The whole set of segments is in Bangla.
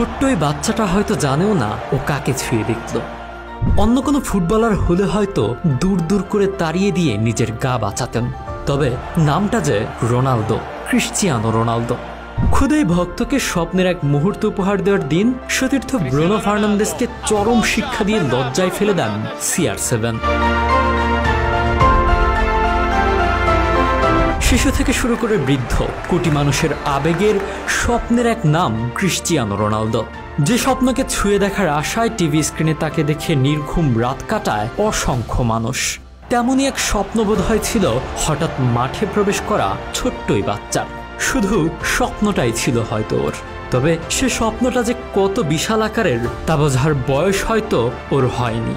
ছোট্ট এই বাচ্চাটা হয়তো জানেও না ও কাকে ছুঁয়ে দেখল। অন্য কোনো ফুটবলার হলে হয়তো দূর দূর করে তাড়িয়ে দিয়ে নিজের গা বাঁচাতেন, তবে নামটা যে রোনালদো, ক্রিশ্চিয়ানো রোনালদো। খুদেই ভক্তকে স্বপ্নের এক মুহূর্ত উপহার দেওয়ার দিন সতীর্থ ব্রুনো ফার্নান্দেসকে চরম শিক্ষা দিয়ে লজ্জায় ফেলে দেন CR7। শিশু থেকে শুরু করে বৃদ্ধ কোটি মানুষের আবেগের স্বপ্নের এক নাম ক্রিশ্চিয়ানো রোনালদো, যে স্বপ্নকে ছুঁয়ে দেখার আশায় টিভি স্ক্রিনে তাকে দেখে নির্ঘুম রাত কাটায় অসংখ্য মানুষ। তেমনই এক স্বপ্ন বোধহয় ছিল হঠাৎ মাঠে প্রবেশ করা ছোট্টই বাচ্চার। শুধু স্বপ্নটাই ছিল হয়তো ওর, তবে সে স্বপ্নটা যে কত বিশাল আকারের তা বোঝার বয়স হয়তো ওর হয়নি।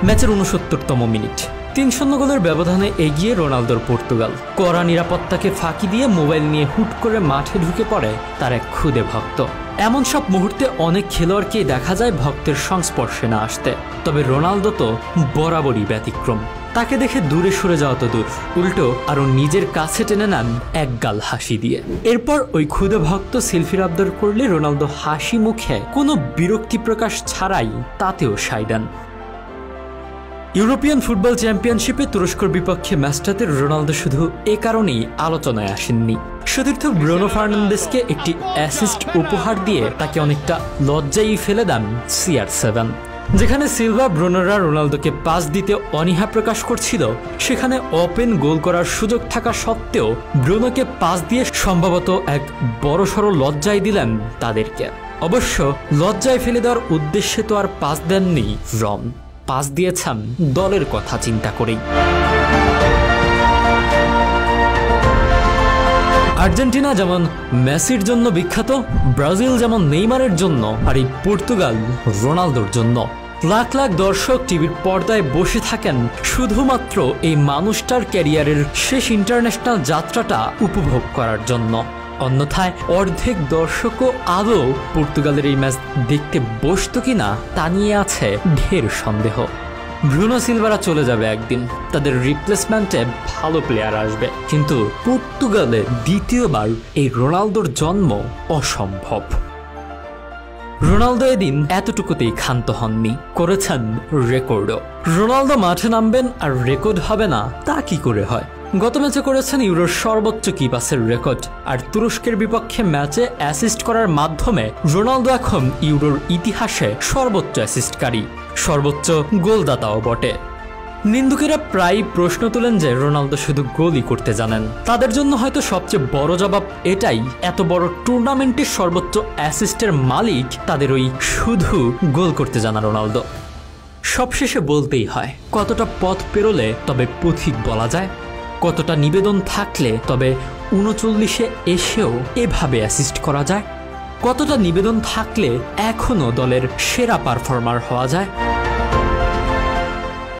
ম্যাচের ৬৯তম মিনিট, ৩-০ গোলের ব্যবধানে এগিয়ে রোনালদোর পর্তুগাল। কড়া নিরাপত্তাকে ফাঁকি দিয়ে মোবাইল নিয়ে হুট করে মাঠে ঢুকে পড়ে তার এক খুদে ভক্ত। এমন সব মুহূর্তে অনেক খেলোয়াড়কেই দেখা যায় ভক্তের সংস্পর্শে না আসতে, তবে রোনালদো তো বরাবরই ব্যতিক্রম। তাকে দেখে দূরে সরে যাওয়া তো দূর, উল্টো আরো নিজের কাছে টেনে নেন এক গাল হাসি দিয়ে। এরপর ওই খুদে ভক্ত সেলফির আবদার করলে রোনালদো হাসি মুখে কোনো বিরক্তি প্রকাশ ছাড়াই তাতেও সায় দেন। ইউরোপিয়ান ফুটবল চ্যাম্পিয়নশিপে তুরস্কর বিপক্ষে ম্যাচটাতে রোনালদো শুধু এ কারণেই আলোচনায় আসেননি। সতীর্থ ব্রুনো ফার্নান্দেসকে একটি অ্যাসিস্ট উপহার দিয়ে তাকে অনেকটা লজ্জায় ফেলে দেন CR7। যেখানে সিলভা ব্রুনোরা রোনালদোকে পাস দিতে অনীহা প্রকাশ করছিল, সেখানে ওপেন গোল করার সুযোগ থাকা সত্ত্বেও ব্রুনোকে পাস দিয়ে সম্ভবত এক বড়সড় লজ্জায় দিলেন তাদেরকে। অবশ্য লজ্জায় ফেলে দেওয়ার উদ্দেশ্যে তো আর পাস দেননি রন, পাস দিয়েছেন দলের কথা চিন্তা করেই। আর্জেন্টিনা যেমন মেসির জন্য বিখ্যাত, ব্রাজিল যেমন নেইমারের জন্য, আর এই পর্তুগাল রোনালদোর জন্য। লাখ লাখ দর্শক টিভির পর্দায় বসে থাকেন শুধুমাত্র এই মানুষটার ক্যারিয়ারের শেষ ইন্টারন্যাশনাল যাত্রাটা উপভোগ করার জন্য। অন্যথায় অর্ধেক দর্শকও আদৌ পর্তুগালের এই ম্যাচ দেখতে বসতো কিনা তা নিয়ে আছে ঢের সন্দেহ। ব্রুনো সিলভারা চলে যাবে একদিন, তাদের রিপ্লেসমেন্টে ভালো প্লেয়ার আসবে, কিন্তু পর্তুগালে দ্বিতীয়বার এই রোনালদোর জন্ম অসম্ভব। রোনালদো এদিন এতটুকুতেই ক্ষান্ত হননি, করেছেন রেকর্ডও। রোনালদো মাঠে নামবেন আর রেকর্ড হবে না তা কি করে হয়? গত ম্যাচে করেছেন ইউরোর সর্বোচ্চ কি পাসের রেকর্ড, আর তুরস্কের বিপক্ষে ম্যাচে অ্যাসিস্ট করার মাধ্যমে রোনালদো এখন ইউরোর ইতিহাসে সর্বোচ্চ অ্যাসিস্টকারী, সর্বোচ্চ গোলদাতাও বটে। নিন্দুকেরা প্রায় প্রশ্ন তোলেন যে রোনালদো শুধু গোলই করতে জানেন। তাদের জন্য হয়তো সবচেয়ে বড় জবাব এটাই, এত বড় টুর্নামেন্টের সর্বোচ্চ অ্যাসিস্টের মালিক তাদের ওই শুধু গোল করতে জানা রোনালদো। সবশেষে বলতেই হয়, কতটা পথ পেরোলে তবে পথিক বলা যায়, কতটা নিবেদন থাকলে তবে ৩৯-এ এসেও এভাবে অ্যাসিস্ট করা যায়, কতটা নিবেদন থাকলে এখনো দলের সেরা পারফর্মার হওয়া যায়।